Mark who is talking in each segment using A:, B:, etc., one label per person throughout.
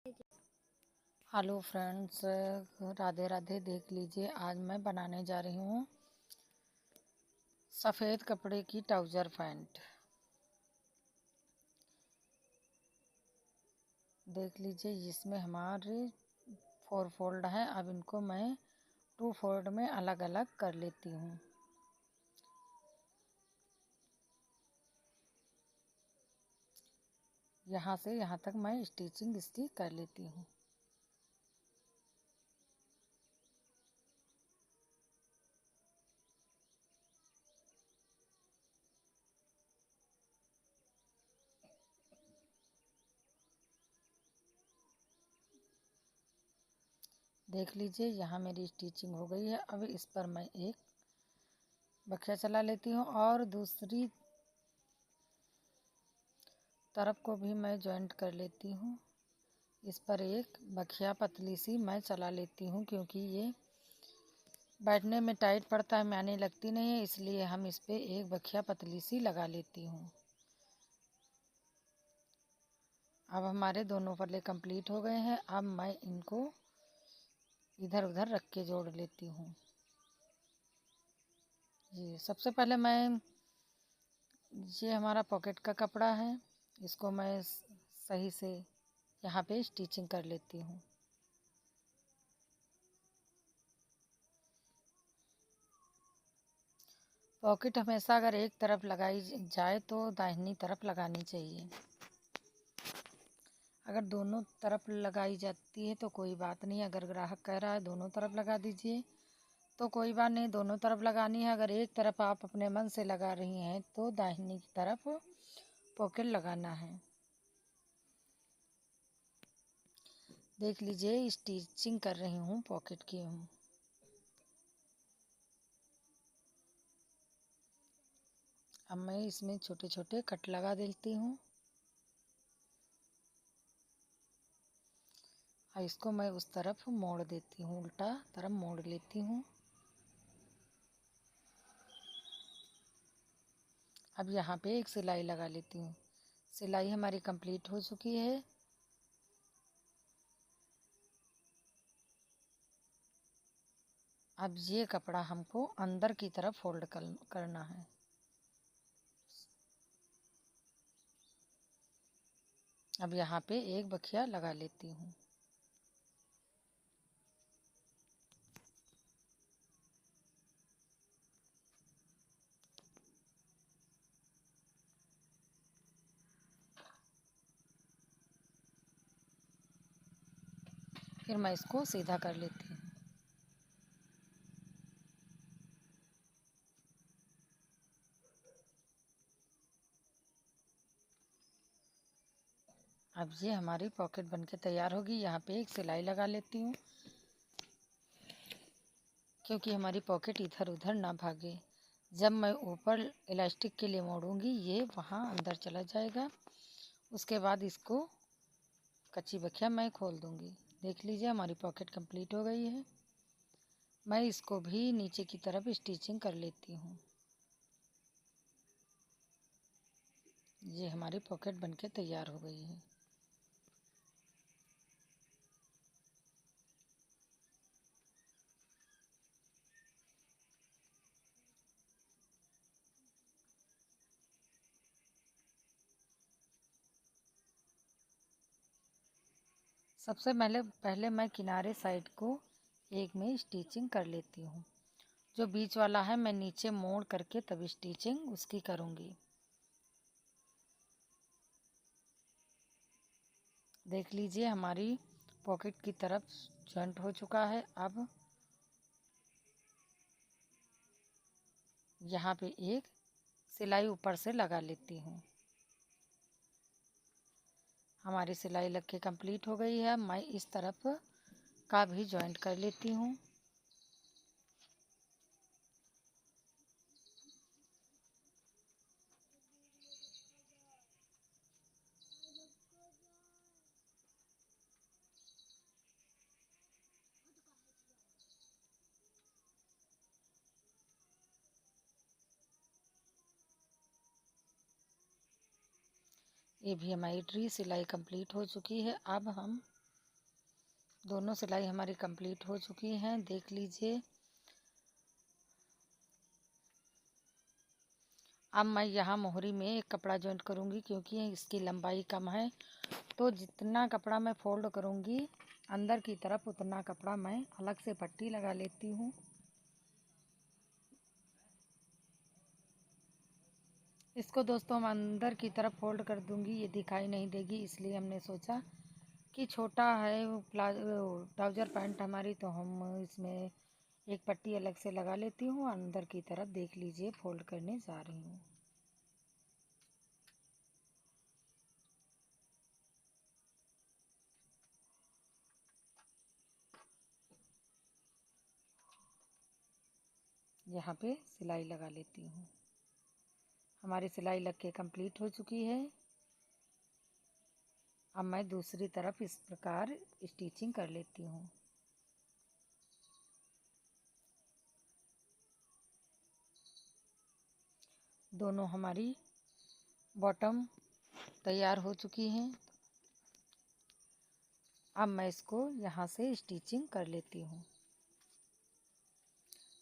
A: Hello friends, Radhe Radhe. देख लीजिए, आज मैं बनाने जा रही हूँ सफ़ेद कपड़े की ट्राउज़र पैंट। देख लीजिए, इसमें हमारे 4 फोल्ड हैं। अब इनको मैं 2 फोल्ड में अलग अलग कर लेती हूँ। यहाँ से यहाँ तक मैं स्टिचिंग इसकी कर लेती हूँ। देख लीजिए, यहाँ मेरी स्टिचिंग हो गई है। अब इस पर मैं एक बखिया चला लेती हूँ और दूसरी तरफ को भी मैं जॉइंट कर लेती हूँ। इस पर एक बखिया पतली सी मैं चला लेती हूँ, क्योंकि ये बैठने में टाइट पड़ता है, मैने लगती नहीं है, इसलिए हम इस पे एक बखिया पतली सी लगा लेती हूँ। अब हमारे दोनों पल्ले कंप्लीट हो गए हैं। अब मैं इनको इधर उधर रख के जोड़ लेती हूँ। ये सबसे पहले मैं, ये हमारा पॉकेट का कपड़ा है, इसको मैं सही से यहाँ पे स्टिचिंग कर लेती हूँ। पॉकेट हमेशा अगर एक तरफ लगाई जाए तो दाहिनी तरफ लगानी चाहिए। अगर दोनों तरफ लगाई जाती है तो कोई बात नहीं। अगर ग्राहक कह रहा है दोनों तरफ लगा दीजिए तो कोई बात नहीं, दोनों तरफ लगानी है। अगर एक तरफ आप अपने मन से लगा रही हैं तो दाहिनी तरफ पॉकेट लगाना है। देख लीजिए, स्टिचिंग कर रही हूँ पॉकेट की हूँ। अब मैं इसमें छोटे छोटे कट लगा देती हूँ और इसको मैं उस तरफ मोड़ देती हूँ, उल्टा तरफ मोड़ लेती हूँ। अब यहाँ पे एक सिलाई लगा लेती हूँ। सिलाई हमारी कंप्लीट हो चुकी है। अब ये कपड़ा हमको अंदर की तरफ फोल्ड करना है। अब यहाँ पे एक बखिया लगा लेती हूँ। फिर मैं इसको सीधा कर लेती हूँ। अब ये हमारी पॉकेट बनके तैयार होगी। यहाँ पे एक सिलाई लगा लेती हूँ, क्योंकि हमारी पॉकेट इधर उधर ना भागे। जब मैं ऊपर इलास्टिक के लिए मोड़ूंगी, ये वहाँ अंदर चला जाएगा। उसके बाद इसको कच्ची बखिया मैं खोल दूंगी। देख लीजिए, हमारी पॉकेट कंप्लीट हो गई है। मैं इसको भी नीचे की तरफ स्टिचिंग कर लेती हूँ। ये हमारी पॉकेट बनके तैयार हो गई है। सबसे पहले मैं किनारे साइड को एक में स्टिचिंग कर लेती हूँ। जो बीच वाला है मैं नीचे मोड़ करके तब स्टिचिंग उसकी करूँगी। देख लीजिए, हमारी पॉकेट की तरफ जॉइंट हो चुका है। अब यहाँ पे एक सिलाई ऊपर से लगा लेती हूँ। हमारी सिलाई लग के कंप्लीट हो गई है। मैं इस तरफ का भी जॉइंट कर लेती हूँ। ये भी हमारी सिलाई कंप्लीट हो चुकी है। अब हम दोनों सिलाई हमारी कंप्लीट हो चुकी हैं, देख लीजिए। अब मैं यहाँ मोहरी में एक कपड़ा जॉइंट करूँगी, क्योंकि इसकी लंबाई कम है, तो जितना कपड़ा मैं फोल्ड करूँगी अंदर की तरफ उतना कपड़ा मैं अलग से पट्टी लगा लेती हूँ। इसको दोस्तों हम अंदर की तरफ फोल्ड कर दूँगी, ये दिखाई नहीं देगी, इसलिए हमने सोचा कि छोटा है वो ट्राउज़र पैंट हमारी, तो हम इसमें एक पट्टी अलग से लगा लेती हूँ। अंदर की तरफ देख लीजिए फोल्ड करने जा रही हूँ। यहाँ पे सिलाई लगा लेती हूँ। हमारी सिलाई लग के कंप्लीट हो चुकी है। अब मैं दूसरी तरफ इस प्रकार स्टिचिंग कर लेती हूँ। दोनों हमारी बॉटम तैयार हो चुकी हैं। अब मैं इसको यहाँ से स्टिचिंग कर लेती हूँ।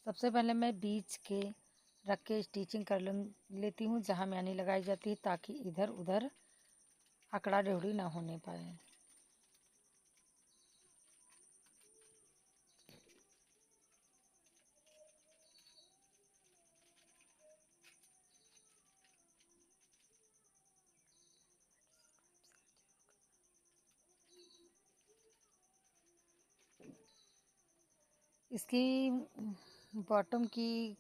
A: सबसे पहले मैं बीच के रख के स्टिचिंग कर लेती हूँ, जहाँ मैनी लगाई जाती है, ताकि इधर उधर अकड़ा रेवड़ी ना होने पाए। इसकी बॉटम की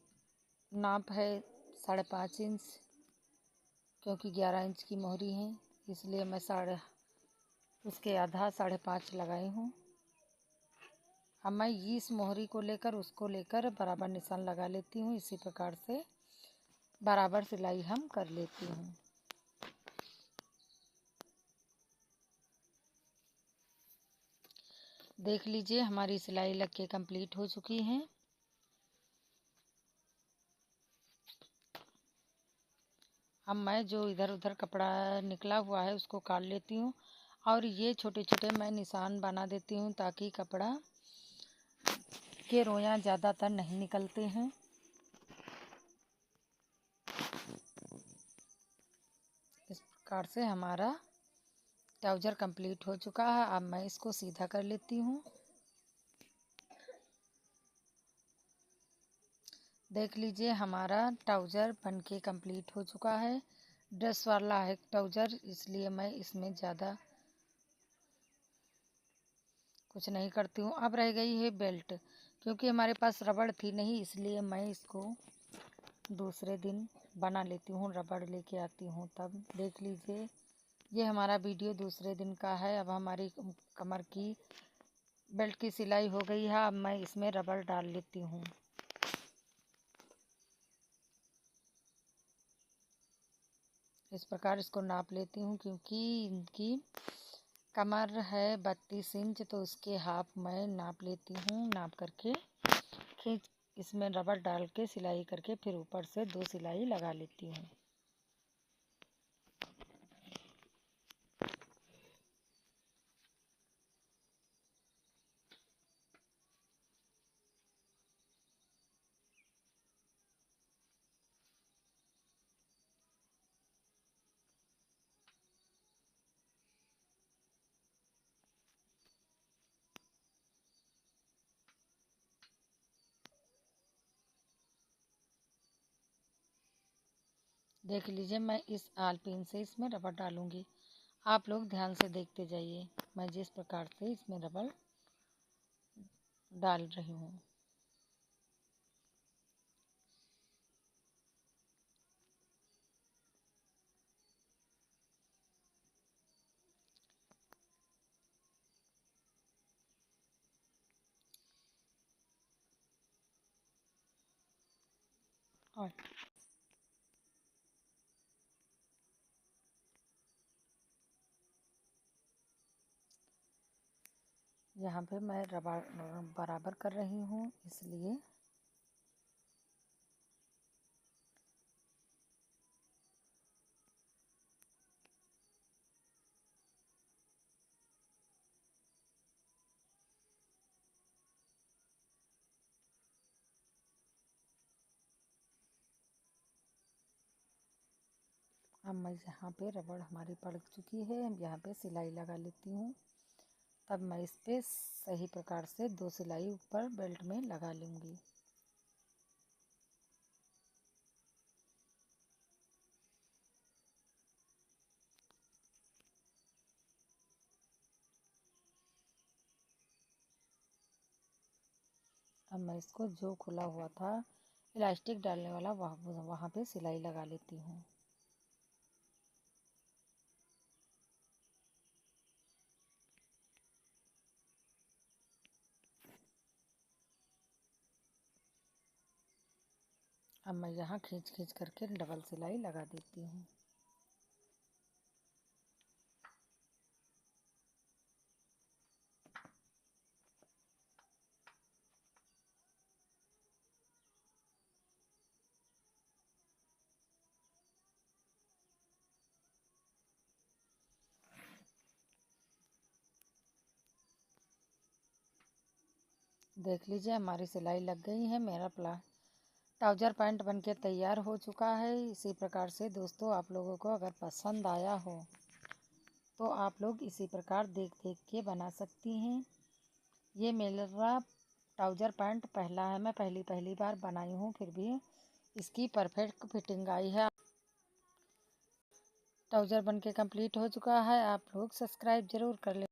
A: नाप है 5.5 इंच, क्योंकि 11 इंच की मोहरी है, इसलिए मैं उसके आधा 5.5 लगाई हूँ। अब मैं इस मोहरी को लेकर उसको लेकर बराबर निशान लगा लेती हूँ। इसी प्रकार से बराबर सिलाई हम कर लेती हूँ। देख लीजिए हमारी सिलाई लग के कंप्लीट हो चुकी है। अब मैं जो इधर उधर कपड़ा निकला हुआ है उसको काट लेती हूँ, और ये छोटे छोटे मैं निशान बना देती हूँ, ताकि कपड़ा के रोयां ज़्यादातर नहीं निकलते हैं। इस प्रकार से हमारा ट्राउज़र कंप्लीट हो चुका है। अब मैं इसको सीधा कर लेती हूँ। देख लीजिए हमारा ट्राउज़र बनके कंप्लीट हो चुका है। ड्रेस वाला है ट्राउज़र, इसलिए मैं इसमें ज़्यादा कुछ नहीं करती हूँ। अब रह गई है बेल्ट, क्योंकि हमारे पास रबड़ थी नहीं, इसलिए मैं इसको दूसरे दिन बना लेती हूँ, रबड़ लेके आती हूँ तब। देख लीजिए ये हमारा वीडियो दूसरे दिन का है। अब हमारी कमर की बेल्ट की सिलाई हो गई है। अब मैं इसमें रबड़ डाल लेती हूँ। इस प्रकार इसको नाप लेती हूँ, क्योंकि इनकी कमर है 32 इंच, तो उसके हाफ मैं नाप लेती हूँ। नाप करके खींच इसमें रबड़ डाल के सिलाई करके फिर ऊपर से 2 सिलाई लगा लेती हूँ। देख लीजिए मैं इस आल पिन से इसमें रबड़ डालूंगी। आप लोग ध्यान से देखते जाइए मैं जिस प्रकार से इसमें रबड़ डाल रही हूँ। और यहाँ पे मैं रबड़ बराबर कर रही हूँ, इसलिए अब मैं यहाँ पे रबड़ हमारी पड़ चुकी है, अब यहाँ पे सिलाई लगा लेती हूँ। तब मैं इस पे सही प्रकार से 2 सिलाई ऊपर बेल्ट में लगा लूँगी। अब मैं इसको जो खुला हुआ था इलास्टिक डालने वाला वहाँ पे सिलाई लगा लेती हूँ। अब मैं यहाँ खींच खींच करके डबल सिलाई लगा देती हूँ। देख लीजिए हमारी सिलाई लग गई है। मेरा ट्राउज़र पैंट बनके तैयार हो चुका है। इसी प्रकार से दोस्तों आप लोगों को अगर पसंद आया हो तो आप लोग इसी प्रकार देख देख के बना सकती हैं। ये मेरा ट्राउज़र पैंट पहला है, मैं पहली बार बनाई हूँ, फिर भी इसकी परफेक्ट फिटिंग आई है। ट्राउज़र बनके कंप्लीट हो चुका है। आप लोग सब्सक्राइब ज़रूर कर लें।